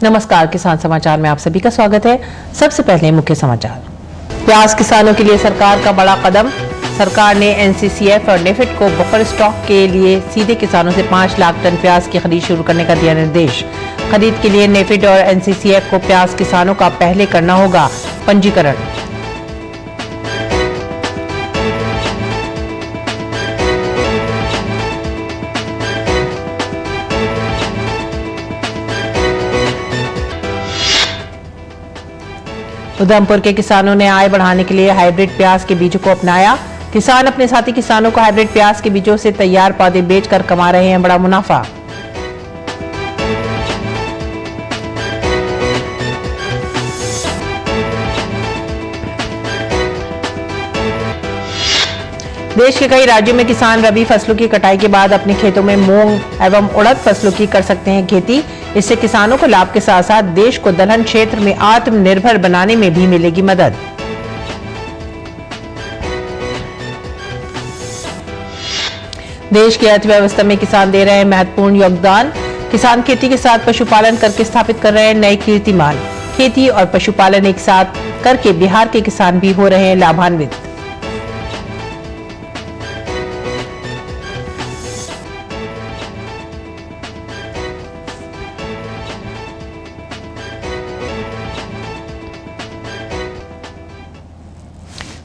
नमस्कार, किसान समाचार में आप सभी का स्वागत है। सबसे पहले मुख्य समाचार। प्याज किसानों के लिए सरकार का बड़ा कदम। सरकार ने एनसीसीएफ और नेफेड को बफर स्टॉक के लिए सीधे किसानों से 5 लाख टन प्याज की खरीद शुरू करने का दिया निर्देश। खरीद के लिए नेफेड और एनसीसीएफ को प्याज किसानों का पहले करना होगा पंजीकरण। उधमपुर के किसानों ने आय बढ़ाने के लिए हाइब्रिड प्याज के बीजों को अपनाया। किसान अपने साथी किसानों को हाइब्रिड प्याज के बीजों से तैयार पौधे बेचकर कमा रहे हैं बड़ा मुनाफा। देश के कई राज्यों में किसान रबी फसलों की कटाई के बाद अपने खेतों में मूंग एवं उड़द फसलों की कर सकते हैं खेती। इससे किसानों को लाभ के साथ साथ देश को दलहन क्षेत्र में आत्मनिर्भर बनाने में भी मिलेगी मदद। देश की अर्थव्यवस्था में किसान दे रहे हैं महत्वपूर्ण योगदान। किसान खेती के साथ पशुपालन करके स्थापित कर रहे हैं नए कीर्तिमान। खेती और पशुपालन एक साथ करके बिहार के किसान भी हो रहे हैं लाभान्वित।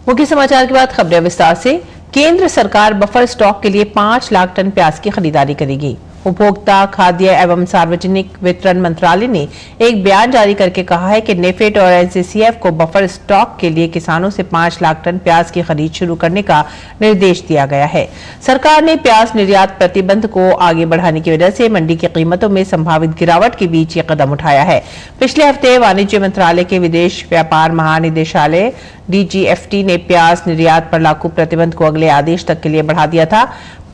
मुख्य समाचार के बाद खबरें विस्तार से। केंद्र सरकार बफर स्टॉक के लिए 5 लाख टन प्याज की खरीदारी करेगी। उपभोक्ता खाद्य एवं सार्वजनिक वितरण मंत्रालय ने एक बयान जारी करके कहा है कि नेफेड और एनसीसीएफ को बफर स्टॉक के लिए किसानों से 5 लाख टन प्याज की खरीद शुरू करने का निर्देश दिया गया है। सरकार ने प्याज निर्यात प्रतिबंध को आगे बढ़ाने की वजह से मंडी की कीमतों में संभावित गिरावट के बीच ये कदम उठाया है। पिछले हफ्ते वाणिज्य मंत्रालय के विदेश व्यापार महानिदेशालय DGFT ने प्याज निर्यात पर लागू प्रतिबंध को अगले आदेश तक के लिए बढ़ा दिया था।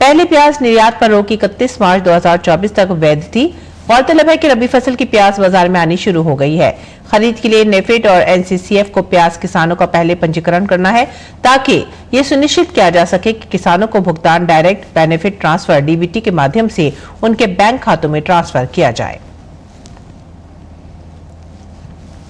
पहले प्याज निर्यात पर रोक 31 मार्च 2024 तक वैध थी। गौरतलब है कि रबी फसल की प्याज बाजार में आनी शुरू हो गई है। खरीद के लिए नेफेड और एनसीसीएफ को प्याज किसानों का पहले पंजीकरण करना है ताकि ये सुनिश्चित किया जा सके कि किसानों को भुगतान डायरेक्ट बेनिफिट ट्रांसफर DBT के माध्यम से उनके बैंक खातों में ट्रांसफर किया जाए।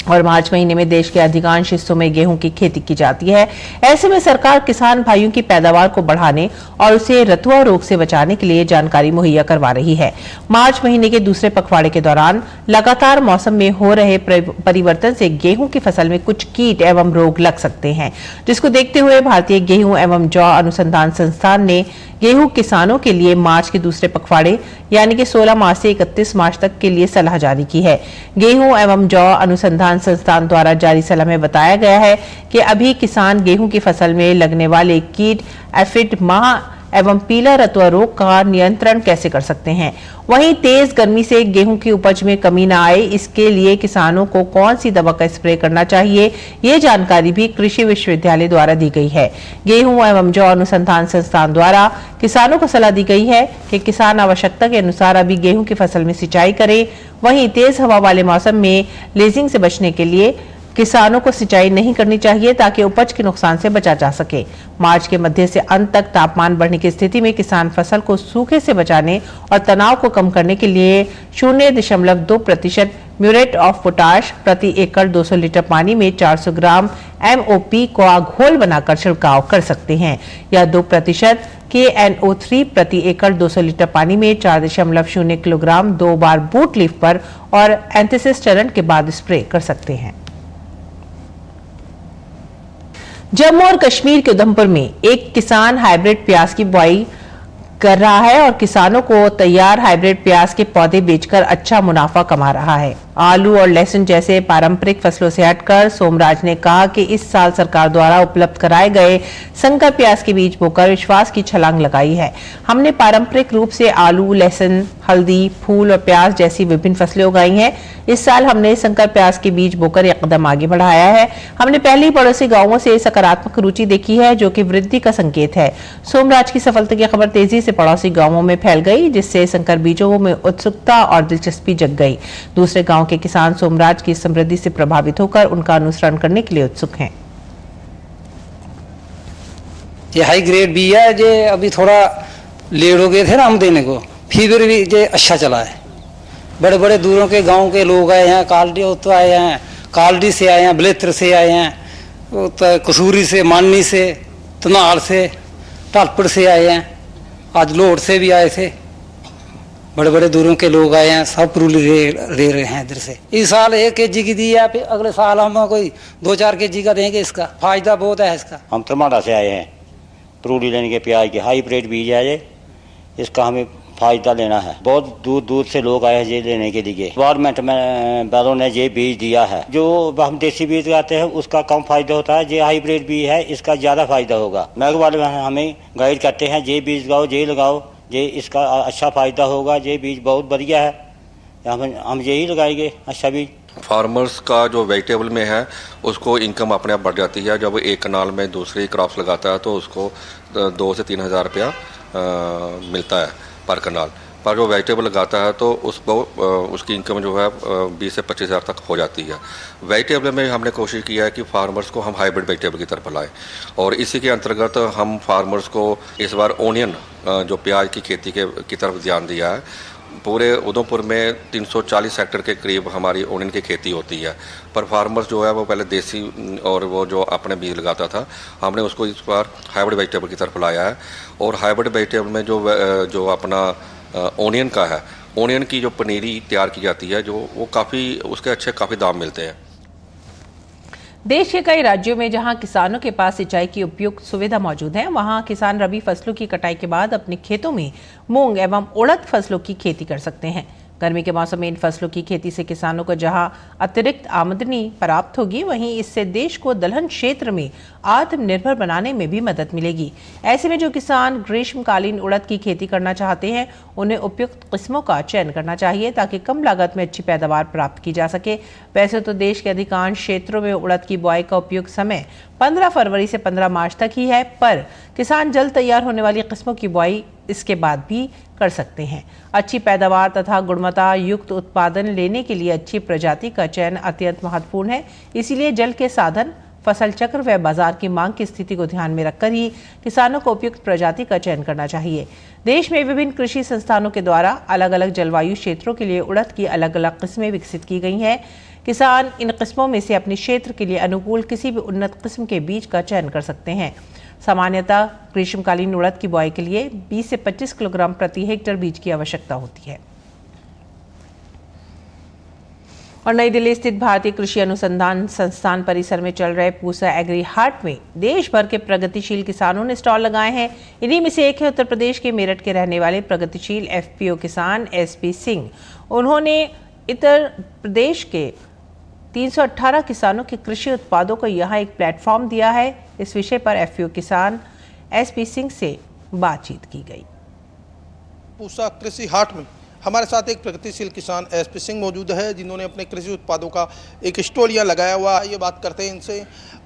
और मार्च महीने में देश के अधिकांश हिस्सों में गेहूं की खेती की जाती है। ऐसे में सरकार किसान भाइयों की पैदावार को बढ़ाने और उसे रतुआ रोग से बचाने के लिए जानकारी मुहैया करवा रही है। मार्च महीने के दूसरे पखवाड़े के दौरान लगातार मौसम में हो रहे परिवर्तन से गेहूं की फसल में कुछ कीट एवं रोग लग सकते हैं, जिसको देखते हुए भारतीय गेहूं एवं जौ अनुसंधान संस्थान ने गेहूं किसानों के लिए मार्च के दूसरे पखवाड़े यानी कि 16 मार्च से 31 मार्च तक के लिए सलाह जारी की है। गेहूं एवं जौ अनुसंधान संस्थान द्वारा जारी सलाह में बताया गया है कि अभी किसान गेहूं की फसल में लगने वाले कीट एफिड माह एवं पीला रतुआ रोग का नियंत्रण कैसे कर सकते हैं। वहीं तेज गर्मी से गेहूं की उपज में कमी न आए, इसके लिए किसानों को कौन सी दवा का स्प्रे करना चाहिए, ये जानकारी भी कृषि विश्वविद्यालय द्वारा दी गई है। गेहूं एवं जौ अनुसंधान संस्थान द्वारा किसानों को सलाह दी गई है कि किसान आवश्यकता के अनुसार अभी गेहूं की फसल में सिंचाई करें। वहीं तेज हवा वाले मौसम में लेजिंग से बचने के लिए किसानों को सिंचाई नहीं करनी चाहिए ताकि उपज के नुकसान से बचा जा सके। मार्च के मध्य से अंत तक तापमान बढ़ने की स्थिति में किसान फसल को सूखे से बचाने और तनाव को कम करने के लिए 0.2% म्यूरेट ऑफ पोटाश प्रति एकड़ 200 लीटर पानी में 400 ग्राम MOP का घोल बनाकर छिड़काव कर सकते हैं, या 2% KNO3 प्रति एकड़ 200 लीटर पानी में 4.0 किलोग्राम 2 बार बूट लीफ पर और एंथेसिस चरण के बाद स्प्रे कर सकते हैं। जम्मू और कश्मीर के उधमपुर में एक किसान हाइब्रिड प्याज की बुआई कर रहा है और किसानों को तैयार हाइब्रिड प्याज के पौधे बेचकर अच्छा मुनाफा कमा रहा है। आलू और लहसुन जैसे पारंपरिक फसलों से हटकर सोमराज ने कहा कि इस साल सरकार द्वारा उपलब्ध कराए गए संकर प्याज के बीज बोकर विश्वास की छलांग लगाई है। हमने पारंपरिक रूप से आलू, लहसुन, हल्दी, फूल और प्याज जैसी विभिन्न फसलें उगाई हैं। इस साल हमने संकर प्याज के बीज बोकर एक कदम आगे बढ़ाया है। हमने पहले ही पड़ोसी गांवों से सकारात्मक रुचि देखी है, जो कि वृद्धि का संकेत है। सोमराज की सफलता की खबर तेजी से पड़ोसी गांवों में फैल गई, जिससे संकर बीजों में उत्सुकता और दिलचस्पी जग गई। दूसरे गांव के किसान सोमराज की समृद्धि से प्रभावित होकर उनका अनुसरण करने के लिए उत्सुक हैं। ये हाई ग्रेड भी है, जो अभी थोड़ा लेट हो गए थे ना हम देने को, फीवर भी जो अच्छा चला है। बड़े बड़े दूरों के गांव के लोग आए हैं, कालडी तो आए हैं, कालडी से आए हैं, बलेत्र से आए हैं, तो कसूरी से, मानी से, तनाल से, टालपड़ से आए हैं, आज लोड से भी आए थे। बड़े बड़े दूरों के लोग आए हैं, सब परूली ले रहे हैं इधर से। इस साल 1 kg की दी है, अगले साल हम कोई 2-4 kg का देंगे। इसका फायदा बहुत है। इसका हम तरमाड़ा से आए हैं परूली लेने के, प्याज के हाईब्रिड बीज है ये, इसका हमें फायदा लेना है। बहुत दूर दूर से लोग आए हैं ये लेने के लिए। गवर्नमेंट में वालों ने ये बीज दिया है। जो हम देसी बीज लगाते हैं उसका कम फायदा होता है, ये हाईब्रिड बीज है इसका ज़्यादा फायदा होगा। महंग वाले हमें गाइड करते हैं ये बीज लगाओ, ये लगाओ, ये इसका अच्छा फायदा होगा, ये बीज बहुत बढ़िया है, हम यही लगाएंगे अच्छा बीज। फार्मर्स का जो वेजिटेबल में है उसको इनकम अपने आप बढ़ जाती है। जब एक कनाल में दूसरी क्रॉप्स लगाता है तो उसको 2 से 3 हज़ार रुपया मिलता है पर कनाल। पर जो वेजिटेबल लगाता है तो उसको उसकी इनकम जो है 20 से 25 हज़ार तक हो जाती है। वेजिटेबल में हमने कोशिश किया है कि फार्मर्स को हम हाइब्रिड वेजिटेबल की तरफ लाएं, और इसी के अंतर्गत हम फार्मर्स को इस बार ओनियन जो प्याज की खेती की तरफ ध्यान दिया है। पूरे उधमपुर में 340 हेक्टेयर के करीब हमारी ओनियन की खेती होती है, पर फार्मर्स जो है वो पहले देसी और वो जो अपने बीज लगाता था, हमने उसको इस बार हाइब्रिड वेजिटेबल की तरफ लाया है। और हाइब्रिड वेजिटेबल में जो अपना ओनियन का है, ओनियन की जो पनीरी तैयार की जाती है, जो वो काफ़ी काफ़ी दाम मिलते हैं। देश के कई राज्यों में जहां किसानों के पास सिंचाई की उपयुक्त सुविधा मौजूद है, वहां किसान रबी फसलों की कटाई के बाद अपने खेतों में मूंग एवं उड़द फसलों की खेती कर सकते हैं। गर्मी के मौसम में इन फसलों की खेती से किसानों को जहां अतिरिक्त आमदनी प्राप्त होगी, वहीं इससे देश को दलहन क्षेत्र में आत्मनिर्भर बनाने में भी मदद मिलेगी। ऐसे में जो किसान ग्रीष्मकालीन उड़द की खेती करना चाहते हैं, उन्हें उपयुक्त किस्मों का चयन करना चाहिए ताकि कम लागत में अच्छी पैदावार प्राप्त की जा सके। वैसे तो देश के अधिकांश क्षेत्रों में उड़द की बुआई का उपयुक्त समय 15 फरवरी से 15 मार्च तक ही है, पर किसान जल्द तैयार होने वाली किस्मों की बुआई इसके बाद भी कर सकते हैं। अच्छी पैदावार तथा गुणवत्ता युक्त उत्पादन लेने के लिए अच्छी प्रजाति का चयन अत्यंत महत्वपूर्ण है। इसीलिए जल के साधन, फसल चक्र व बाजार की मांग की स्थिति को ध्यान में रखकर ही किसानों को उपयुक्त प्रजाति का चयन करना चाहिए। देश में विभिन्न कृषि संस्थानों के द्वारा अलग अलग जलवायु क्षेत्रों के लिए उड़द की अलग अलग किस्में विकसित की गई हैं। किसान इन किस्मों में से अपने क्षेत्र के लिए अनुकूल किसी भी उन्नत किस्म के बीज का चयन कर सकते हैं। सामान्यतः ग्रीष्मकालीन उड़द की बुआई के लिए 20 से 25 किलोग्राम प्रति हेक्टेयर बीज की आवश्यकता होती है। और नई दिल्ली स्थित भारतीय कृषि अनुसंधान संस्थान परिसर में चल रहे पूसा एग्री हाट में देश भर के प्रगतिशील किसानों ने स्टॉल लगाए हैं। इन्हीं में से एक है उत्तर प्रदेश के मेरठ के रहने वाले प्रगतिशील एफपीओ किसान एसपी सिंह। उन्होंने उत्तर प्रदेश के 318 किसानों के कृषि उत्पादों को यहाँ एक प्लेटफॉर्म दिया है। इस विषय पर एफपीओ किसान एसपी सिंह से बातचीत की गई। पूसा कृषि हाट में हमारे साथ एक प्रगतिशील किसान एसपी सिंह मौजूद है, जिन्होंने अपने कृषि उत्पादों का एक स्टॉल यहाँ लगाया हुआ है। ये बात करते हैं इनसे।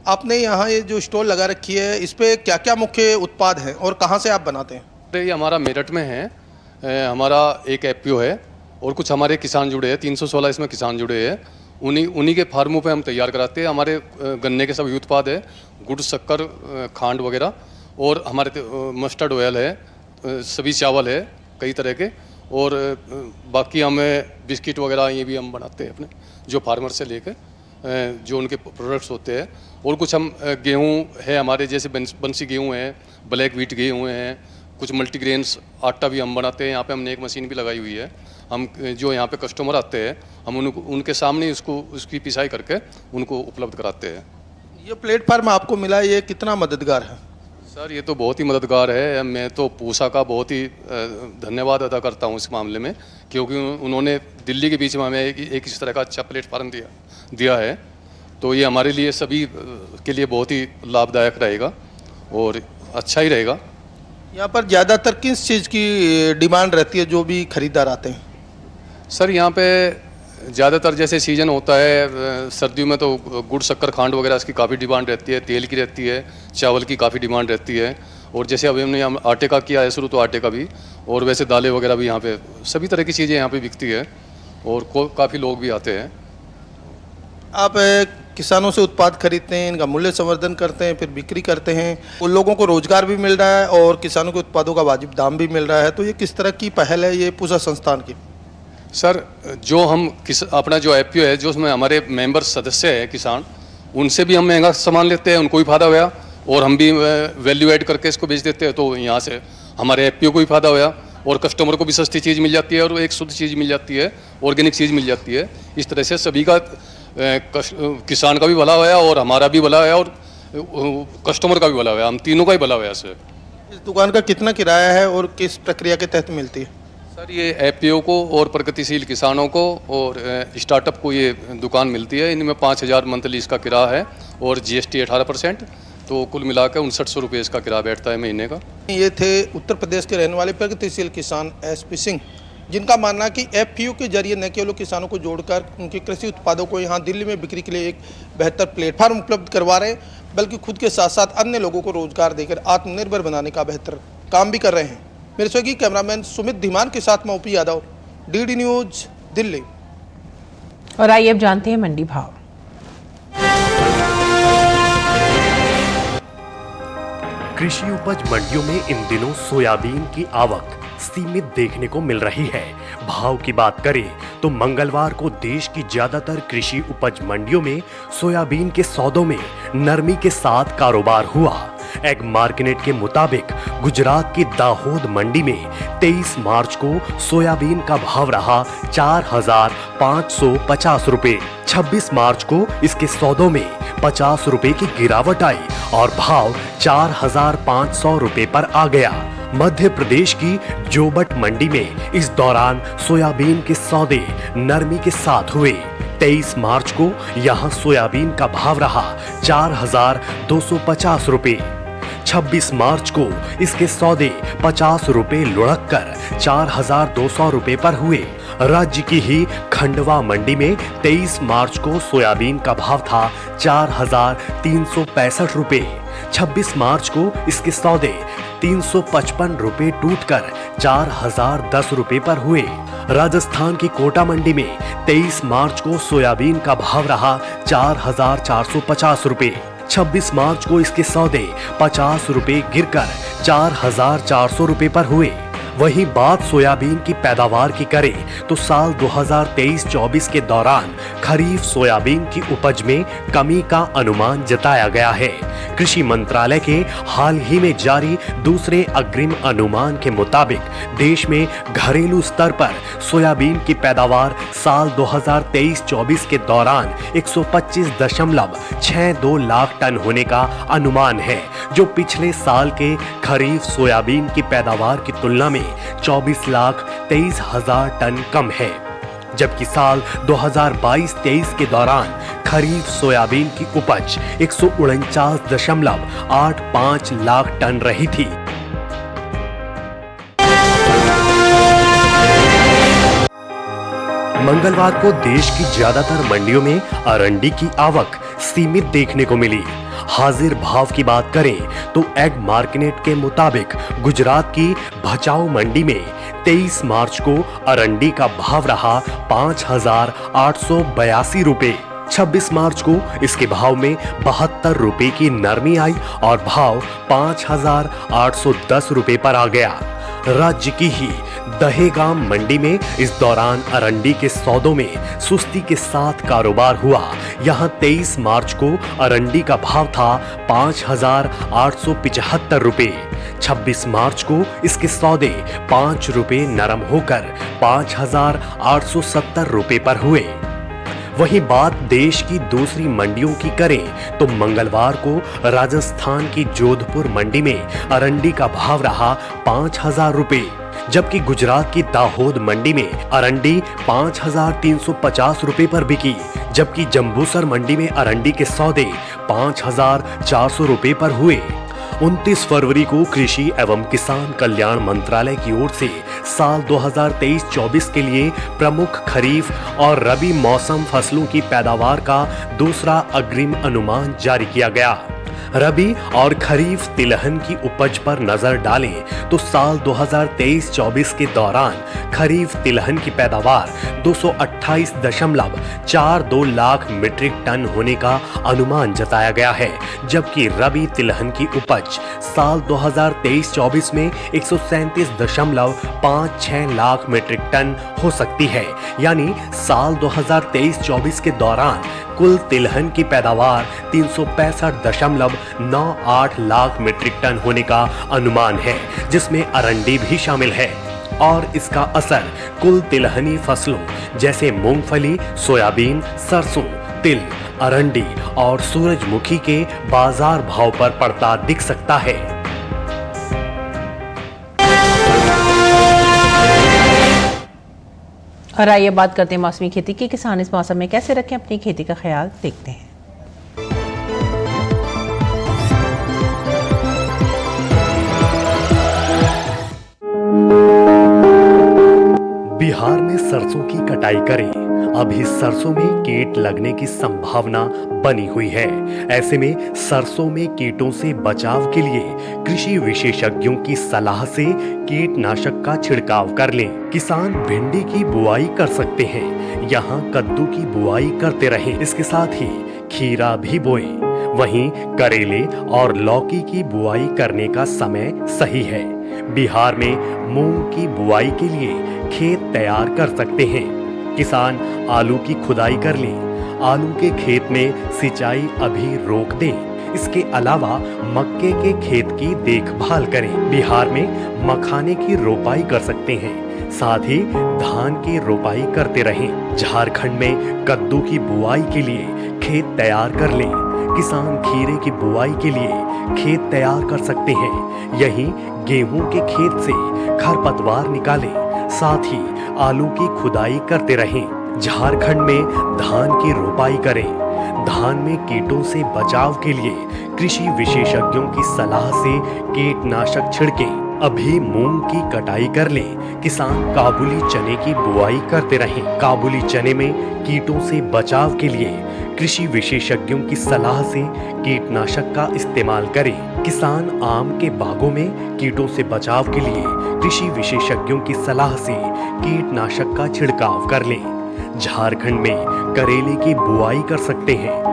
आपने यहाँ ये जो स्टॉल लगा रखी है, इस पे क्या क्या मुख्य उत्पाद हैं और कहाँ से आप बनाते हैं? ये हमारा मेरठ में है, हमारा एक एफपीओ है और कुछ हमारे किसान जुड़े हैं, 316 इसमें किसान जुड़े हैं। उन्हीं के फार्मों पे हम तैयार कराते हैं। हमारे गन्ने के सभी उत्पाद है, गुड़, शक्कर, खांड वगैरह, और हमारे मस्टर्ड ऑयल है, सभी चावल है कई तरह के, और बाकी हमें बिस्किट वगैरह ये भी हम बनाते हैं अपने, जो फार्मर से लेकर जो उनके प्रोडक्ट्स होते हैं। और कुछ हम गेहूँ है हमारे, जैसे बंसी गेहूँ है, ब्लैक व्हीट गेहूँ हैं, कुछ मल्टीग्रेन्स आटा भी हम बनाते हैं। यहाँ पे हमने एक मशीन भी लगाई हुई है। हम जो यहाँ पे कस्टमर आते हैं, हम उनके सामने उसकी पिसाई करके उनको उपलब्ध कराते हैं। ये प्लेटफार्म आपको मिला, ये कितना मददगार है? सर, ये तो बहुत ही मददगार है। मैं तो पूसा का बहुत ही धन्यवाद अदा करता हूँ इस मामले में, क्योंकि उन्होंने दिल्ली के बीच में हमें एक इस तरह का अच्छा प्लेटफार्म दिया है। तो ये हमारे लिए सभी के लिए बहुत ही लाभदायक रहेगा और अच्छा ही रहेगा। यहाँ पर ज़्यादातर किस चीज़ की डिमांड रहती है जो भी खरीदार आते हैं? सर, यहाँ पे ज़्यादातर जैसे सीज़न होता है, सर्दियों में तो गुड़, शक्कर, खांड वगैरह इसकी काफ़ी डिमांड रहती है, तेल की रहती है, चावल की काफ़ी डिमांड रहती है, और जैसे अभी हमने यहाँ आटे का किया है शुरू, तो आटे का भी, और वैसे दालें वगैरह भी यहाँ पे सभी तरह की चीज़ें यहाँ पे बिकती है, और काफ़ी लोग भी आते हैं। आप किसानों से उत्पाद खरीदते हैं, इनका मूल्य संवर्धन करते हैं, फिर बिक्री करते हैं, उन लोगों को रोजगार भी मिल रहा है और किसानों के उत्पादों का वाजिब दाम भी मिल रहा है। तो ये किस तरह की पहल है ये पूसा संस्थान की? सर जो हम अपना जो एपीओ है, जो उसमें हमारे मेंबर सदस्य है किसान, उनसे भी हम महंगा सामान लेते हैं, उनको भी फायदा होया, और हम भी वैल्यू ऐड करके इसको बेच देते हैं, तो यहाँ से हमारे एपीओ को भी फायदा होया और कस्टमर को भी सस्ती चीज़ मिल जाती है और एक शुद्ध चीज़ मिल जाती है, ऑर्गेनिक चीज़ मिल जाती है। इस तरह से सभी का किसान का भी भला होया और हमारा भी भला होया और कस्टमर का भी भला होया, हम तीनों का ही भला होया इससे। इस दुकान का कितना किराया है और किस प्रक्रिया के तहत मिलती है? सर ये एपीओ को और प्रगतिशील किसानों को और स्टार्टअप को ये दुकान मिलती है। इनमें 5,000 मंथली इसका किराया है और जीएसटी 18%, तो कुल मिलाकर 5900 रुपये इसका किराया बैठता है महीने का। ये थे उत्तर प्रदेश के रहने वाले प्रगतिशील किसान एसपी सिंह, जिनका मानना है कि एफपीओ के जरिए न केवल किसानों को जोड़कर उनके कृषि उत्पादों को यहाँ दिल्ली में बिक्री के लिए एक बेहतर प्लेटफॉर्म उपलब्ध करवा रहे हैं, बल्कि खुद के साथ साथ अन्य लोगों को रोजगार देकर आत्मनिर्भर बनाने का बेहतर काम भी कर रहे हैं। मेरे सहयोगी कैमरामैन सुमित धीमान के साथ मैं OP Yadav, DD news, Delhi. और आइए अब जानते हैं मंडी भाव। कृषि उपज मंडियों में इन दिनों सोयाबीन की आवक सीमित देखने को मिल रही है। भाव की बात करें तो मंगलवार को देश की ज्यादातर कृषि उपज मंडियों में सोयाबीन के सौदों में नरमी के साथ कारोबार हुआ। एग मार्केट के मुताबिक गुजरात की दाहोद मंडी में 23 मार्च को सोयाबीन का भाव रहा 4,550 रुपए। 26 मार्च को इसके सौदों में 50 रुपए की गिरावट आई और भाव 4,500 रुपए पर आ गया। मध्य प्रदेश की जोबट मंडी में इस दौरान सोयाबीन के सौदे नरमी के साथ हुए। 23 मार्च को यहां सोयाबीन का भाव रहा 4,250 रुपए। 26 मार्च को इसके सौदे 50 रुपए लुढ़क कर 4,200 रुपए पर हुए। राज्य की ही खंडवा मंडी में 23 मार्च को सोयाबीन का भाव था 4,365 रुपए। 26 मार्च को इसके सौदे 355 रुपए टूटकर 4,010 रुपए पर हुए। राजस्थान की कोटा मंडी में 23 मार्च को सोयाबीन का भाव रहा 4,450 रुपए। 26 मार्च को इसके सौदे 50 रुपए गिरकर 4,400 रुपए पर हुए। वहीं बात सोयाबीन की पैदावार की करें तो साल 2023-24 के दौरान खरीफ सोयाबीन की उपज में कमी का अनुमान जताया गया है। कृषि मंत्रालय के हाल ही में जारी दूसरे अग्रिम अनुमान के मुताबिक देश में घरेलू स्तर पर सोयाबीन की पैदावार साल 2023-24 के दौरान 125.62 लाख टन होने का अनुमान है, जो पिछले साल के खरीफ सोयाबीन की पैदावार की तुलना में 24,23,000 टन कम है। जबकि साल 2022-23 के दौरान खरीफ सोयाबीन की उपज 149.85 लाख टन रही थी। मंगलवार को देश की ज्यादातर मंडियों में अरंडी की आवक सीमित देखने को मिली। हाजिर भाव की बात करें तो एग मार्केट के मुताबिक गुजरात की भचाऊ मंडी में 23 मार्च को अरंडी का भाव रहा 5,882 रुपए। 26 मार्च को इसके भाव में 72 रुपए की नरमी आई और भाव 5,810 रुपए पर आ गया। राज्य की ही दहेगाम मंडी में इस दौरान अरंडी के सौदों में सुस्ती के साथ कारोबार हुआ। यहां 23 मार्च को अरंडी का भाव था 5,875 रुपए। 26 मार्च को इसके सौदे 5 रुपए नरम होकर 5,870 रुपए पर हुए। वहीं बात देश की दूसरी मंडियों की करें तो मंगलवार को राजस्थान की जोधपुर मंडी में अरंडी का भाव रहा 5,000 रुपए, जबकि गुजरात की दाहोद मंडी में अरंडी 5,350 रुपए पर बिकी। जबकि जंबूसर मंडी में अरंडी के सौदे 5,400 रुपए पर हुए। 29 फरवरी को कृषि एवं किसान कल्याण मंत्रालय की ओर से साल 2023-24 के लिए प्रमुख खरीफ और रबी मौसम फसलों की पैदावार का दूसरा अग्रिम अनुमान जारी किया गया। रबी और खरीफ तिलहन की उपज पर नजर डालें तो साल 2023-24 के दौरान खरीफ तिलहन की पैदावार 228.42 लाख मीट्रिक टन होने का अनुमान जताया गया है, जबकि रबी तिलहन की उपज साल 2023-24 में 137.56 लाख मीट्रिक टन हो सकती है। यानी साल 2023-24 के दौरान कुल तिलहन की पैदावार 365.98 लाख मीट्रिक टन होने का अनुमान है, जिसमें अरंडी भी शामिल है। और इसका असर कुल तिलहनी फसलों जैसे मूंगफली, सोयाबीन, सरसों, तिल, अरंडी और सूरजमुखी के बाजार भाव पर पड़ता दिख सकता है। और आइए बात करते हैं मौसमी खेती की। किसान इस मौसम में कैसे रखें अपनी खेती का ख्याल, देखते हैं। बिहार में सरसों की कटाई करें। अभी सरसों में कीट लगने की संभावना बनी हुई है। ऐसे में सरसों में कीटों से बचाव के लिए कृषि विशेषज्ञों की सलाह से कीटनाशक का छिड़काव कर लें। किसान भिंडी की बुआई कर सकते हैं, यहाँ कद्दू की बुआई करते रहें। इसके साथ ही खीरा भी बोएं। वहीं करेले और लौकी की बुआई करने का समय सही है। बिहार में मूंग की बुआई के लिए खेत तैयार कर सकते हैं। किसान आलू की खुदाई कर लें। आलू के खेत में सिंचाई अभी रोक दें। इसके अलावा मक्के के खेत की देखभाल करें। बिहार में मखाने की रोपाई कर सकते हैं, साथ ही धान की रोपाई करते रहें। झारखंड में कद्दू की बुआई के लिए खेत तैयार कर लें। किसान खीरे की बुआई के लिए खेत तैयार कर सकते हैं। यहीं गेहूं के खेत से खरपतवार निकालें, साथ ही आलू की खुदाई करते रहें। झारखंड में धान की रोपाई करें। धान में कीटों से बचाव के लिए कृषि विशेषज्ञों की सलाह से कीटनाशक छिड़कें। अभी मूंग की कटाई कर लें। किसान काबुली चने की बुआई करते रहें। काबुली चने में कीटों से बचाव के लिए कृषि विशेषज्ञों की सलाह से कीटनाशक का इस्तेमाल करें। किसान आम के बागों में कीटों से बचाव के लिए कृषि विशेषज्ञों की सलाह से कीटनाशक का छिड़काव कर लें। झारखंड में करेले की बुआई कर सकते हैं।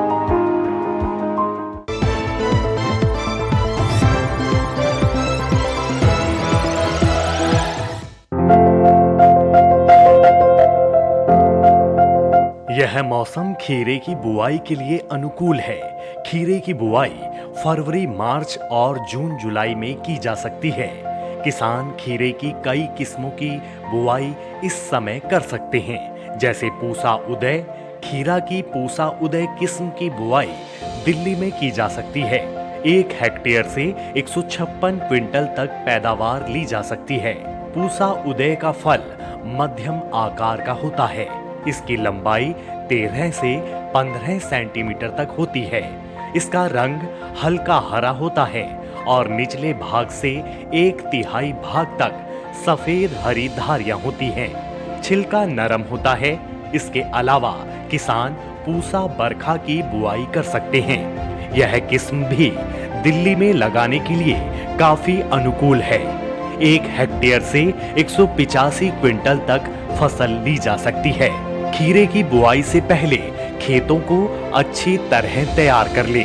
यह मौसम खीरे की बुआई के लिए अनुकूल है। खीरे की बुआई फरवरी, मार्च और जून जुलाई में की जा सकती है। किसान खीरे की कई किस्मों की बुआई इस समय कर सकते हैं, जैसे पूसा उदय। खीरा की पूसा उदय किस्म की बुआई दिल्ली में की जा सकती है। 1 हेक्टेयर से 156 क्विंटल तक पैदावार ली जा सकती है। पूसा उदय का फल मध्यम आकार का होता है। इसकी लंबाई 13 से 15 सेंटीमीटर तक होती है। इसका रंग हल्का हरा होता है और निचले भाग से 1/3 भाग तक सफेद हरी धारियां होती हैं। छिलका नरम होता है। इसके अलावा किसान पूसा बरखा की बुआई कर सकते हैं। यह किस्म भी दिल्ली में लगाने के लिए काफी अनुकूल है। 1 हेक्टेयर से 185 क्विंटल तक फसल ली जा सकती है। खीरे की बुआई से पहले खेतों को अच्छी तरह तैयार कर ले।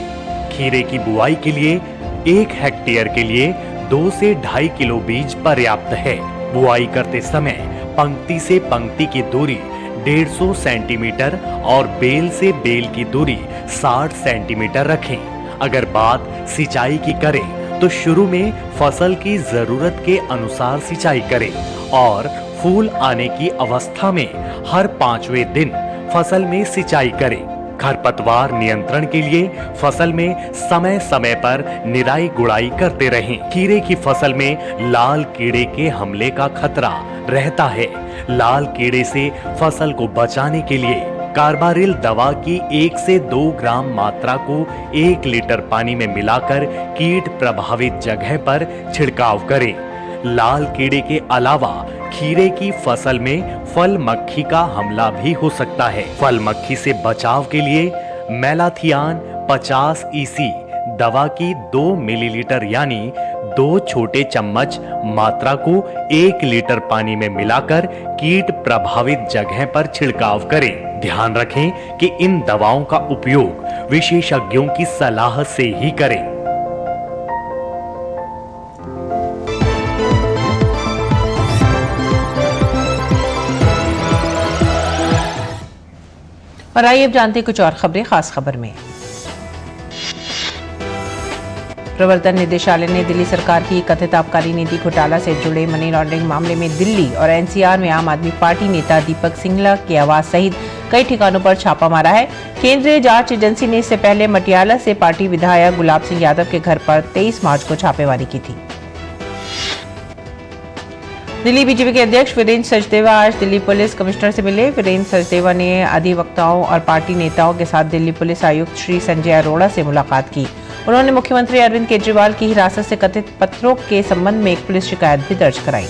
खीरे की बुआई के लिए 1 हेक्टेयर के लिए 2 से 2.5 किलो बीज पर्याप्त है। बुआई करते समय पंक्ति से पंक्ति की दूरी 150 सेंटीमीटर और बेल से बेल की दूरी 60 सेंटीमीटर रखें। अगर बात सिंचाई की करें तो शुरू में फसल की जरूरत के अनुसार सिंचाई करें और फूल आने की अवस्था में हर 5वें दिन फसल में सिंचाई करें। खरपतवार नियंत्रण के लिए फसल में समय समय पर निराई गुड़ाई करते रहें। खीरे की फसल में लाल कीड़े के हमले का खतरा रहता है। लाल कीड़े से फसल को बचाने के लिए कार्बारिल दवा की 1 से 2 ग्राम मात्रा को 1 लीटर पानी में मिलाकर कीट प्रभावित जगह पर छिड़काव करें। लाल कीड़े के अलावा खीरे की फसल में फल मक्खी का हमला भी हो सकता है। फल मक्खी से बचाव के लिए मेलाथियान 50 EC दवा की 2 मिलीलीटर यानी 2 छोटे चम्मच मात्रा को 1 लीटर पानी में मिलाकर कीट प्रभावित जगह पर छिड़काव करें। ध्यान रखें कि इन दवाओं का उपयोग विशेषज्ञों की सलाह से ही करें। और आइए अब जानते हैं कुछ और खबरें। खास खबर में प्रवर्तन निदेशालय ने दिल्ली सरकार की कथित आबकारी नीति घोटाला से जुड़े मनी लॉन्ड्रिंग मामले में दिल्ली और एनसीआर में आम आदमी पार्टी नेता दीपक सिंगला के आवास सहित कई ठिकानों पर छापा मारा है। केंद्रीय जांच एजेंसी ने इससे पहले मटियाला से पार्टी विधायक गुलाब सिंह यादव के घर पर 23 मार्च को छापेमारी की थी। दिल्ली बीजेपी के अध्यक्ष वीरेंद्र सचदेवा आज दिल्ली पुलिस कमिश्नर से मिले। वीरेंद्र सचदेवा ने अधिवक्ताओं और पार्टी नेताओं के साथ दिल्ली पुलिस आयुक्त श्री संजय अरोड़ा से मुलाकात की। उन्होंने मुख्यमंत्री अरविंद केजरीवाल की हिरासत से कथित पत्रों के संबंध में एक पुलिस शिकायत भी दर्ज कराई।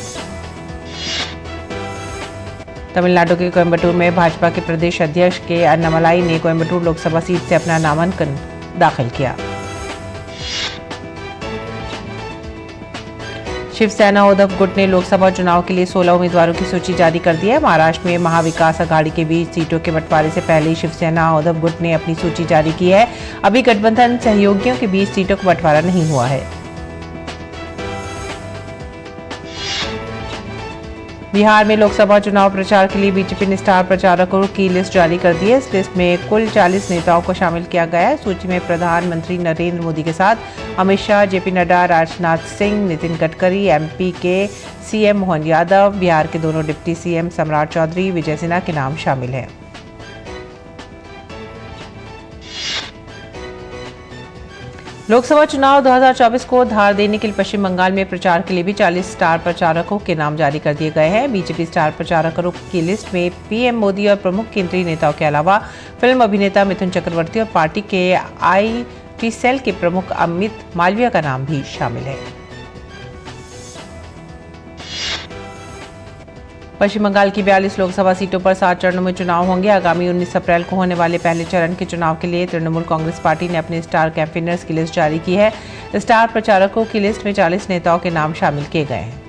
तमिलनाडु के कोयम्बटूर में भाजपा के प्रदेश अध्यक्ष के अन्नामलाई ने कोयम्बटूर लोकसभा सीट से अपना नामांकन दाखिल किया। शिवसेना उद्धव गुट ने लोकसभा चुनाव के लिए 16 उम्मीदवारों की सूची जारी कर दी है। महाराष्ट्र में महाविकास अघाड़ी के बीच सीटों के बंटवारे से पहले ही शिवसेना उद्धव गुट ने अपनी सूची जारी की है। अभी गठबंधन सहयोगियों के बीच सीटों का बंटवारा नहीं हुआ है। बिहार में लोकसभा चुनाव प्रचार के लिए बीजेपी ने स्टार प्रचारकों की लिस्ट जारी कर दी है। इस लिस्ट में कुल 40 नेताओं को शामिल किया गया है। सूची में प्रधानमंत्री नरेंद्र मोदी के साथ अमित शाह, जेपी नड्डा, राजनाथ सिंह, नितिन गडकरी, एमपी के सीएम मोहन यादव, बिहार के दोनों डिप्टी सीएम सम्राट चौधरी, विजय सिन्हा के नाम शामिल हैं। लोकसभा चुनाव 2024 को धार देने के लिए पश्चिम बंगाल में प्रचार के लिए भी 40 स्टार प्रचारकों के नाम जारी कर दिए गए हैं। बीजेपी स्टार प्रचारकों की लिस्ट में पीएम मोदी और प्रमुख केंद्रीय नेताओं के अलावा फिल्म अभिनेता मिथुन चक्रवर्ती और पार्टी के आईटी सेल के प्रमुख अमित मालविया का नाम भी शामिल है। पश्चिम बंगाल की 42 लोकसभा सीटों पर 7 चरणों में चुनाव होंगे। आगामी 19 अप्रैल को होने वाले पहले चरण के चुनाव के लिए तृणमूल कांग्रेस पार्टी ने अपने स्टार कैंपेनर्स की लिस्ट जारी की है। स्टार प्रचारकों की लिस्ट में 40 नेताओं के नाम शामिल किए गए हैं।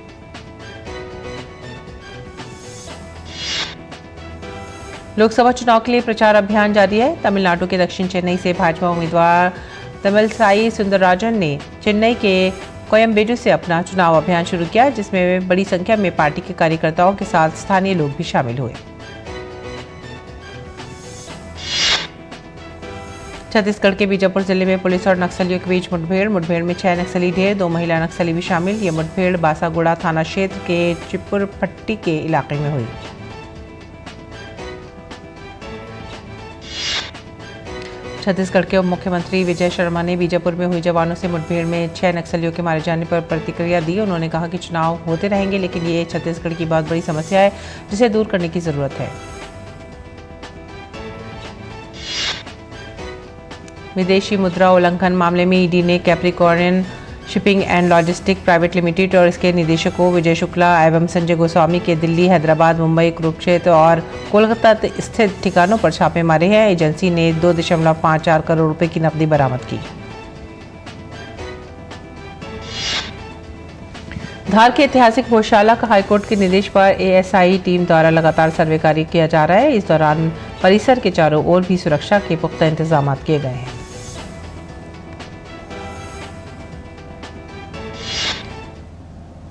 लोकसभा चुनाव के लिए प्रचार अभियान जारी है। तमिलनाडु के दक्षिण चेन्नई से भाजपा उम्मीदवार तमिलसाई सुंदरराजन ने चेन्नई के कोयम्बेडू से अपना चुनाव अभियान शुरू किया, जिसमें बड़ी संख्या में पार्टी के कार्यकर्ताओं के साथ स्थानीय लोग भी शामिल हुए। छत्तीसगढ़ के बीजापुर जिले में पुलिस और नक्सलियों के बीच मुठभेड़ में 6 नक्सली ढेर, 2 महिला नक्सली भी शामिल। ये मुठभेड़ बासागुड़ा थाना क्षेत्र के चिपुरपट्टी के इलाके में हुई। छत्तीसगढ़ के उप मुख्यमंत्री विजय शर्मा ने बीजापुर में हुई जवानों से मुठभेड़ में 6 नक्सलियों के मारे जाने पर प्रतिक्रिया दी। उन्होंने कहा कि चुनाव होते रहेंगे, लेकिन ये छत्तीसगढ़ की बहुत बड़ी समस्या है जिसे दूर करने की जरूरत है। विदेशी मुद्रा उल्लंघन मामले में ईडी ने Capricorn shipping and logistic private limited और इसके निदेशकों विजय शुक्ला एवं संजय गोस्वामी के दिल्ली, हैदराबाद, मुंबई, कुरुक्षेत्र और कोलकाता स्थित ठिकानों पर छापे मारे हैं। एजेंसी ने 2.54 करोड़ रुपए की नकदी बरामद की। धार के ऐतिहासिक भोजशाला का हाईकोर्ट के निर्देश पर एएसआई टीम द्वारा लगातार सर्वे कार्य किया जा रहा है। इस दौरान परिसर के चारों ओर भी सुरक्षा के पुख्ता इंतजाम किए गए हैं।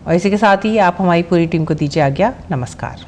और इसी के साथ ही आप हमारी पूरी टीम को दीजिए आज्ञा। नमस्कार।